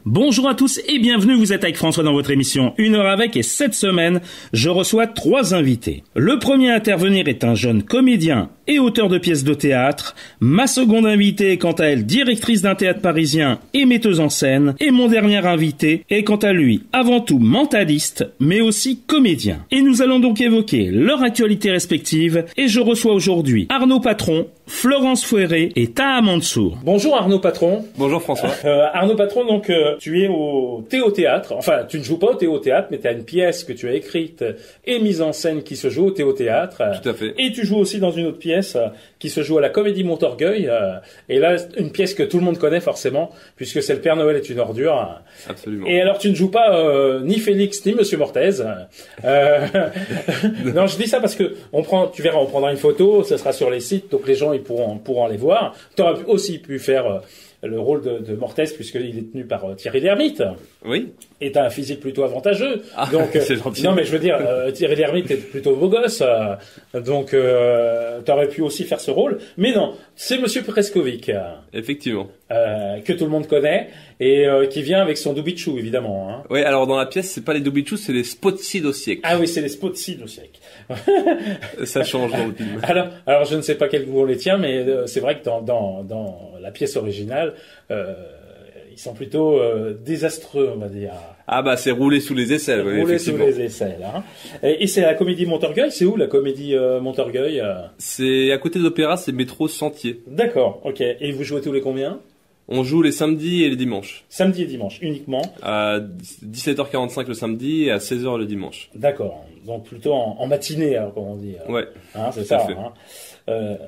Bonjour à tous et bienvenue, vous êtes avec François dans votre émission 1 heure avec, et cette semaine, je reçois 3 invités. Le premier à intervenir est un jeune comédien et auteur de pièces de théâtre. Ma seconde invitée est quant à elle directrice d'un théâtre parisien et metteuse en scène. Et mon dernier invité est quant à lui avant tout mentaliste, mais aussi comédien. Et nous allons donc évoquer leur actualité respective et je reçois aujourd'hui Arnaud Patron, Florence Fouéré et Taha Mansour. Bonjour Arnaud Patron. Bonjour François. Arnaud Patron, donc tu es au Théâtre. Enfin, tu ne joues pas au Théâtre, mais tu as une pièce que tu as écrite et mise en scène qui se joue au Théâtre. Tout à fait. Et tu joues aussi dans une autre pièce qui se joue à la Comédie Montorgueil. Et là, une pièce que tout le monde connaît forcément, puisque c'est Le Père Noël est une ordure. Absolument. Et alors, tu ne joues pas ni Félix ni Monsieur Mortez. Non, je dis ça parce que tu verras, on prendra une photo, ça sera sur les sites, donc les gens ils pourront aller voir. Tu aurais aussi pu faire le rôle de Mortez, puisqu'il est tenu par Thierry Lhermitte. Oui. Et t'as un physique plutôt avantageux. Ah, donc, c'est gentil. Non, mais je veux dire, Thierry Lhermitte est plutôt beau gosse. Donc, t'aurais pu aussi faire ce rôle. Mais non, c'est Monsieur Preskovic. Effectivement. Que tout le monde connaît. Et qui vient avec son Doubichou, évidemment. Hein. Oui, alors dans la pièce, c'est pas les Doubichou, c'est les Spotsid au siècle. Ah oui, c'est les Spotsid au siècle. Ça change dans le film. Alors, je ne sais pas quel goût on les tient, mais c'est vrai que dans la pièce originale, ils sont plutôt désastreux, on va dire. Ah bah c'est roulé sous les aisselles. Oui, roulé sous les aisselles. Hein. Et c'est la Comédie Montorgueil. C'est où la Comédie Montorgueil C'est à côté d'Opéra, c'est métro Sentier. D'accord, ok. Et vous jouez tous les combien? On joue les samedis et les dimanches. Samedi et dimanche uniquement. À 17h45 le samedi et à 16h le dimanche. D'accord. Donc plutôt en matinée, alors, comme on dit. Ouais. Hein, c'est ça. Hein.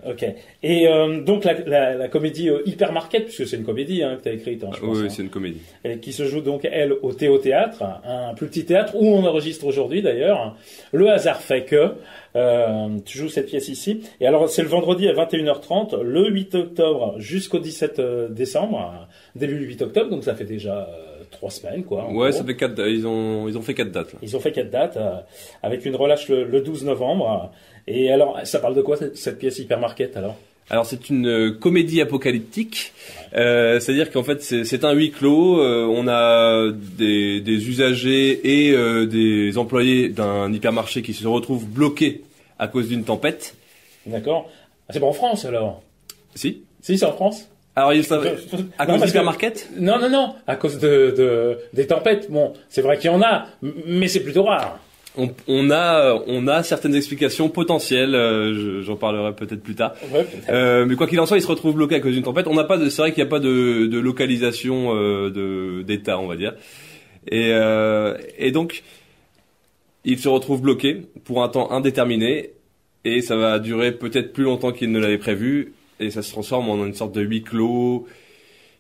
Ok. Et donc la comédie Hypermarket, puisque c'est une comédie que tu as écrite, je pense. Oui, hein, c'est une comédie. Et qui se joue donc, elle, au Théâtre, un plus petit théâtre où on enregistre aujourd'hui d'ailleurs. Le hasard fait que tu joues cette pièce ici. Et alors, c'est le vendredi à 21h30, le 8 octobre jusqu'au 17 décembre, début du 8 octobre, donc ça fait déjà 3 semaines, quoi. Ouais, gros. Ça fait 4, ils ont fait 4 dates. Là. Ils ont fait 4 dates, avec une relâche le 12 novembre. Et alors, ça parle de quoi cette pièce Hypermarket alors? Alors c'est une comédie apocalyptique, c'est-à-dire qu'en fait c'est un huis clos, on a des usagers et des employés d'un hypermarché qui se retrouvent bloqués à cause d'une tempête. D'accord. Ah, c'est pas en France alors? Si, c'est en France. Alors il savait à cause d'hypermarket? Non, à cause des tempêtes. Bon, c'est vrai qu'il y en a, mais c'est plutôt rare. On a certaines explications potentielles, j'en parlerai peut-être plus tard. Ouais, peut-être. Mais quoi qu'il en soit, ils se retrouvent bloqués à cause d'une tempête. C'est vrai qu'il n'y a pas de localisation d'État, on va dire. Et donc, ils se retrouvent bloqués pour un temps indéterminé, et ça va durer peut-être plus longtemps qu'ils ne l'avaient prévu, et ça se transforme en une sorte de huis clos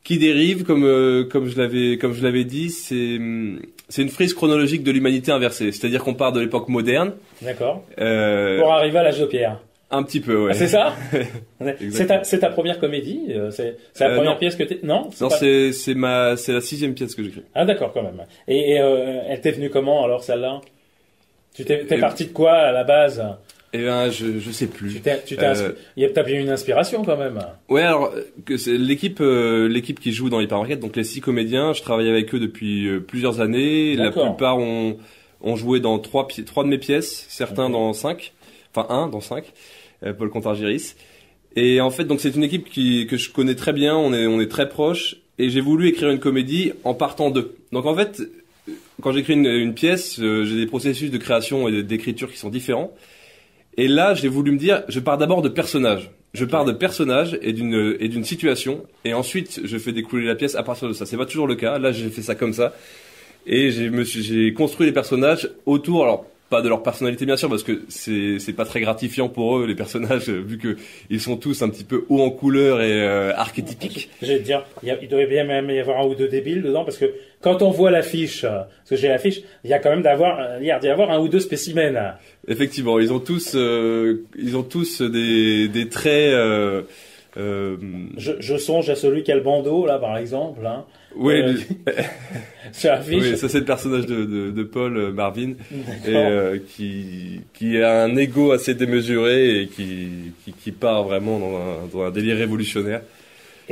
qui dérive, comme je l'avais dit, c'est une frise chronologique de l'humanité inversée. C'est-à-dire qu'on part de l'époque moderne. D'accord. Pour arriver à l'âge de pierre. Un petit peu, ouais. Ah, c'est ça? C'est ta première comédie? C'est la première pièce que Non, c'est la 6e pièce que j'écris. Ah, d'accord, quand même. Et elle t'est venue comment, alors, celle-là? T'es parti de quoi, à la base? Eh ben, je sais plus. T'as bien une inspiration quand même. Ouais, alors que c'est l'équipe qui joue dans l'Hypermarket, donc les 6 comédiens, je travaille avec eux depuis plusieurs années. D'accord. La plupart ont joué dans 3 de mes pièces, certains dans 5, enfin 1 dans 5, Paul Contargiris. Et en fait, donc c'est une équipe que je connais très bien, on est très proches, et j'ai voulu écrire une comédie en partant d'eux. Donc en fait, quand j'écris une pièce, j'ai des processus de création et d'écriture qui sont différents. Et là, j'ai voulu me dire, je pars d'abord de personnages. Je pars de personnages et d'une situation, et ensuite je fais découler la pièce à partir de ça. C'est pas toujours le cas. Là, j'ai fait ça comme ça, et j'ai construit les personnages autour. Alors pas de leur personnalité bien sûr, parce que c'est pas très gratifiant pour eux les personnages, vu que ils sont tous un petit peu hauts en couleur et archétypiques. J'allais te dire, il doit bien même y avoir un ou deux débiles dedans, parce que quand on voit l'affiche, parce que j'ai l'affiche, il y a quand même d'y avoir un ou deux spécimens. Effectivement, ils ont tous des traits. Je songe à celui qui a le bandeau là, par exemple. Hein. Oui, sur l'affiche. Oui, ça c'est le personnage de Paul Marvin, et qui a un ego assez démesuré et qui part vraiment dans un délire révolutionnaire.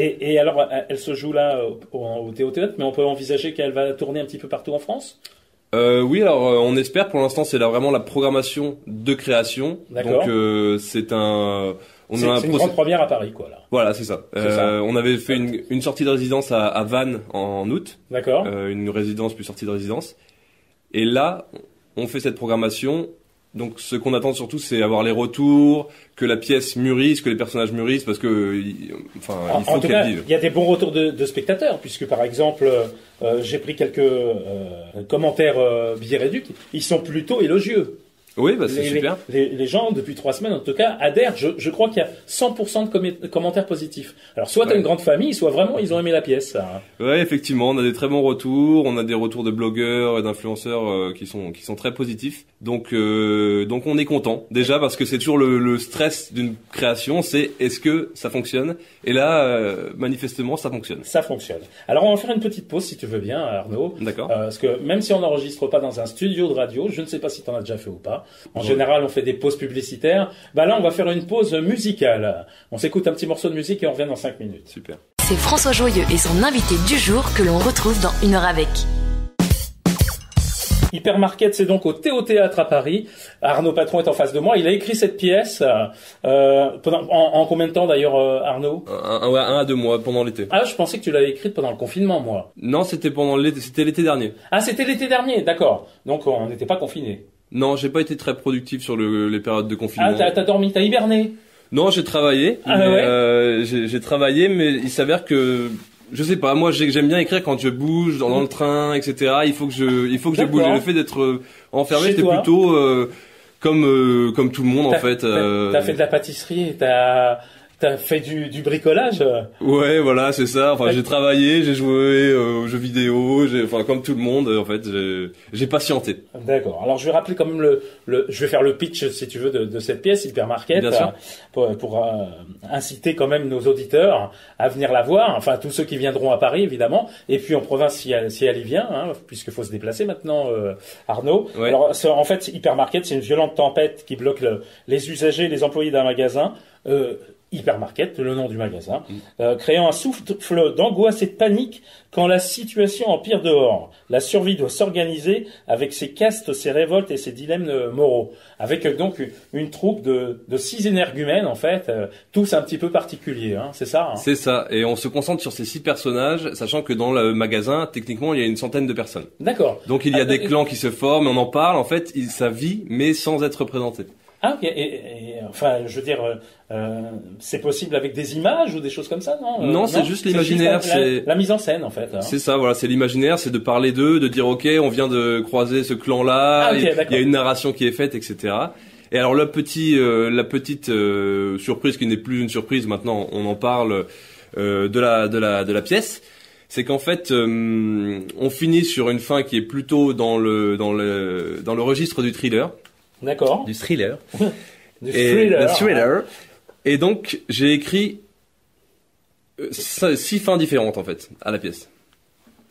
Et alors, elle se joue là au Théâtre, mais on peut envisager qu'elle va tourner un petit peu partout en France? Oui, alors on espère. Pour l'instant, c'est là vraiment la programmation de création. D'accord. Donc c'est un. C'est une grande première à Paris, quoi, là. Voilà, c'est ça. Ça. On avait fait une sortie de résidence à Vannes en août. D'accord. Une résidence plus sortie de résidence. Et là, on fait cette programmation. Donc ce qu'on attend surtout, c'est avoir les retours, que la pièce mûrisse, que les personnages mûrissent, parce que, il faut qu'elle vive. Il y a des bons retours de spectateurs, puisque par exemple, j'ai pris quelques commentaires billets réduits, ils sont plutôt élogieux. Oui, bah c'est super. Les gens, depuis 3 semaines en tout cas, adhèrent. Je crois qu'il y a 100% de commentaires positifs. Alors soit t'as une grande famille, soit vraiment ils ont aimé la pièce. Ouais, effectivement, on a des très bons retours. On a des retours de blogueurs et d'influenceurs qui sont très positifs. Donc on est content déjà parce que c'est toujours le stress d'une création, c'est est-ce que ça fonctionne? Et là, manifestement, ça fonctionne. Ça fonctionne. Alors on va faire une petite pause si tu veux bien, Arnaud. D'accord. Parce que même si on n'enregistre pas dans un studio de radio, je ne sais pas si tu en as déjà fait ou pas. En général, on fait des pauses publicitaires. Bah là, on va faire une pause musicale. On s'écoute un petit morceau de musique et on revient dans 5 minutes. Super. C'est François Joyeux et son invité du jour que l'on retrouve dans Une heure avec. Hypermarket, c'est donc au Théâtre à Paris. Arnaud Patron est en face de moi. Il a écrit cette pièce en combien de temps d'ailleurs, Arnaud? Un à 2 mois pendant l'été. Ah, je pensais que tu l'avais écrite pendant le confinement, moi. Non, c'était pendant l'été. C'était l'été dernier. Ah, c'était l'été dernier, d'accord. Donc on n'était pas confinés. Non, j'ai pas été très productif sur les périodes de confinement. Ah, t'as dormi, t'as hiberné? Non, j'ai travaillé. Ah, mais, ouais. J'ai travaillé, mais il s'avère que je sais pas. Moi, j'aime bien écrire quand je bouge dans le train, etc. Il faut que je bouge. Le fait d'être enfermé, c'était plutôt comme tout le monde en fait. T'as fait de la pâtisserie, t'as fait du bricolage? Ouais, voilà, c'est ça. Enfin, j'ai travaillé, j'ai joué aux jeux vidéo, comme tout le monde, en fait, j'ai patienté. D'accord. Alors, je vais rappeler quand même je vais faire le pitch, si tu veux, de cette pièce, Hypermarket, bien sûr. pour inciter quand même nos auditeurs à venir la voir. Enfin, tous ceux qui viendront à Paris, évidemment. Et puis, en province, si elle y vient, hein, puisqu'il faut se déplacer maintenant, Arnaud. Ouais. Alors, en fait, Hypermarket, c'est une violente tempête qui bloque les usagers, les employés d'un magasin. Hypermarket, le nom du magasin, créant un souffle d'angoisse et de panique quand la situation empire dehors. La survie doit s'organiser avec ses castes, ses révoltes et ses dilemmes moraux. Avec donc une troupe de 6 énergumènes, en fait, tous un petit peu particuliers, hein, c'est ça, hein? C'est ça, et on se concentre sur ces 6 personnages, sachant que dans le magasin, techniquement, il y a une centaine de personnes. D'accord. Donc il y a des clans qui se forment, on en parle, en fait, ça vit, mais sans être représenté. Ah, ok. Enfin, je veux dire, c'est possible avec des images ou des choses comme ça, non? Non, c'est juste l'imaginaire. C'est la mise en scène, en fait. Hein. C'est ça, voilà, c'est l'imaginaire, c'est de parler d'eux, de dire, ok, on vient de croiser ce clan-là, il y a une narration qui est faite, etc. Et alors la petite surprise qui n'est plus une surprise, maintenant on en parle de la pièce. C'est qu'en fait, on finit sur une fin qui est plutôt dans le registre du thriller. D'accord. Du thriller. Du thriller. Et donc, j'ai écrit 6 fins différentes, en fait, à la pièce.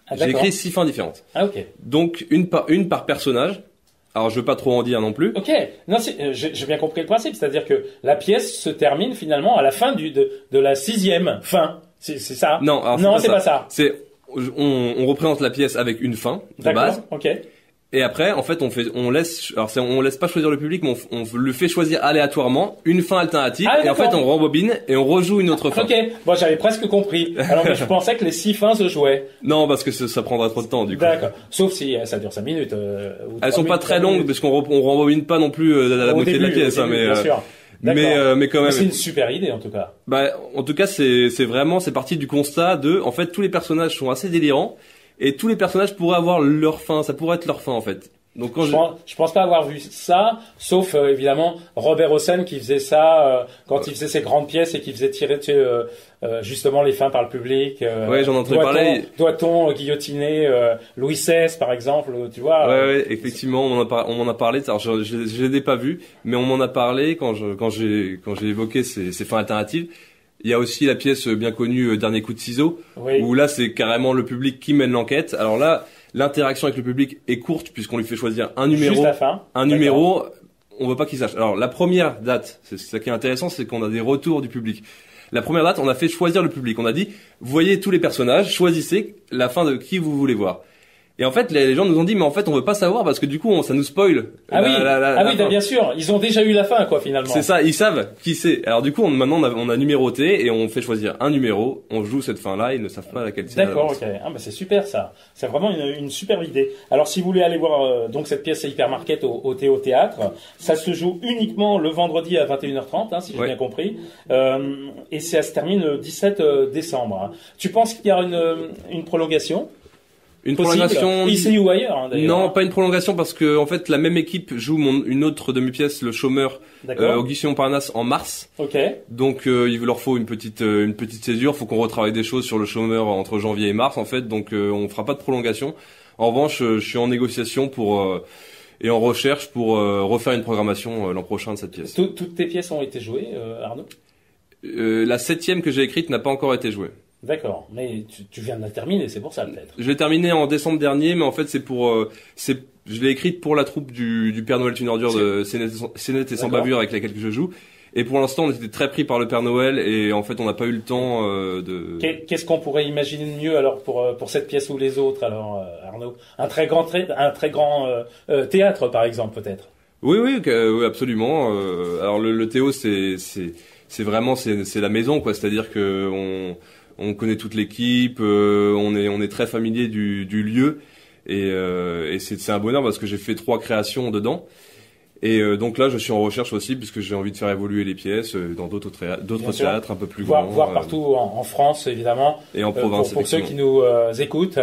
Ah, j'ai écrit 6 fins différentes. Ah, ok. Donc, une par personnage. Alors, je veux pas trop en dire non plus. Ok. Non, j'ai bien compris le principe. C'est-à-dire que la pièce se termine finalement à la fin de la 6e fin. C'est ça? Non, alors non, c'est pas ça. On représente la pièce avec une fin de base. Ok. Et après, en fait, on laisse pas choisir le public, mais on le fait choisir aléatoirement une fin alternative. Ah, et en fait, on rembobine et on rejoue une autre fin. Ok. Bon, j'avais presque compris. Alors, mais je pensais que les 6 fins se jouaient. Non, parce que ça prendrait trop de temps, du coup. D'accord. Sauf si ça dure 5 minutes. Elles sont pas très longues, parce qu'on rembobine pas non plus la moitié de la pièce, début, mais, bien sûr. mais quand même. C'est une super idée, en tout cas. Bah, en tout cas, c'est parti du constat en fait, tous les personnages sont assez délirants. Et tous les personnages pourraient avoir leur fin, ça pourrait être leur fin en fait. Donc quand je pense pas avoir vu ça, sauf évidemment Robert Hossein qui faisait ça quand il faisait ses grandes pièces et qui faisait tirer justement les fins par le public. Ouais, j'en ai entendu parler. Doit-on guillotiner Louis XVI par exemple, tu vois? Ouais, effectivement, on m'en a parlé. Alors je l'ai pas vu, mais on m'en a parlé quand j'ai évoqué ces fins alternatives. Il y a aussi la pièce bien connue Dernier coup de ciseau, oui. Où là c'est carrément le public qui mène l'enquête. Alors là, l'interaction avec le public est courte puisqu'on lui fait choisir un numéro. Juste la fin. Un numéro, on veut pas qu'il sache. Alors la première date, c'est ça qui est intéressant, c'est qu'on a des retours du public. La première date, on a fait choisir le public. On a dit, voyez tous les personnages, choisissez la fin de qui vous voulez voir. Et en fait, les gens nous ont dit, mais en fait, on veut pas savoir parce que du coup, ça nous spoil. Ah oui, bien sûr. Ils ont déjà eu la fin, quoi, finalement. C'est ça, ils savent qui c'est. Alors du coup, maintenant, on a numéroté et on fait choisir un numéro. On joue cette fin-là, ils ne savent pas laquelle c'est. D'accord, ok. Ah, bah c'est super ça. C'est vraiment une super idée. Alors, si vous voulez aller voir donc cette pièce Hypermarket au Théo Théâtre, ça se joue uniquement le vendredi à 21h30, si j'ai bien compris. Et ça se termine le 17 décembre. Hein. Tu penses qu'il y aura une prolongation? Une prolongation ici ou ailleurs d'ailleurs. Non, pas une prolongation parce que en fait la même équipe joue une autre demi-pièce, Le Chômeur, au Guichet Montparnasse en mars. Ok. Donc il leur faut une petite césure, faut qu'on retravaille des choses sur Le Chômeur entre janvier et mars en fait, donc on fera pas de prolongation. En revanche, je suis en négociation et en recherche pour refaire une programmation l'an prochain de cette pièce. Toutes tes pièces ont été jouées, Arnaud? La 7e que j'ai écrite n'a pas encore été jouée. D'accord, mais tu viens de la terminer, c'est pour ça peut-être. Je l'ai terminée en décembre dernier, mais en fait je l'ai écrite pour la troupe du Père Noël est une ordure de Cénette et Sans Bavure avec laquelle je joue. Et pour l'instant, on était très pris par le Père Noël et en fait, on n'a pas eu le temps de. Qu'est-ce qu'on pourrait imaginer de mieux alors pour cette pièce ou les autres alors, Arnaud? Un très grand théâtre par exemple peut-être. Oui, absolument. Alors le Théo, c'est vraiment c'est la maison quoi. C'est-à-dire que on connaît toute l'équipe, on est très familier du lieu et c'est un bonheur parce que j'ai fait 3 créations dedans. Et donc là, je suis en recherche aussi puisque j'ai envie de faire évoluer les pièces dans d'autres théâtres un peu plus grands. Voir partout en France évidemment. Et en province. Pour ceux qui nous écoutent,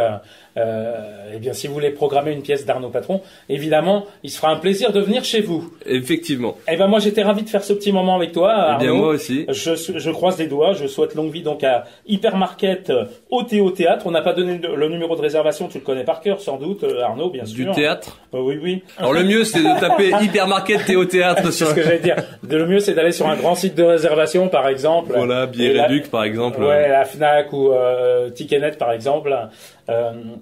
eh bien si vous voulez programmer une pièce d'Arnaud Patron, évidemment, il se fera un plaisir de venir chez vous. Effectivement. Eh ben moi j'étais ravi de faire ce petit moment avec toi, Arnaud. Eh bien moi aussi. Je croise les doigts. Je souhaite longue vie donc à Hypermarket au Théo Théâtre. On n'a pas donné le numéro de réservation, tu le connais par cœur sans doute, Arnaud, bien sûr. Du théâtre. Oui. Alors le mieux c'est de taper Hypermarket Théo Théâtre sur. C'est ce que j'allais dire. Le mieux c'est d'aller sur un grand site de réservation par exemple. Voilà, Billet Réduc par exemple. Ouais, la Fnac ou Ticketnet par exemple.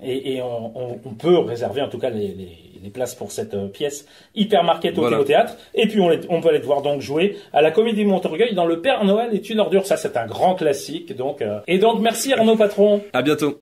Et on peut réserver en tout cas les places pour cette pièce Hypermarket au Théo Théâtre. Et puis on peut aller te voir donc jouer à la Comédie Montorgueil dans Le Père Noël est une ordure. Ça c'est un grand classique donc. Et donc merci Arnaud Patron. À bientôt.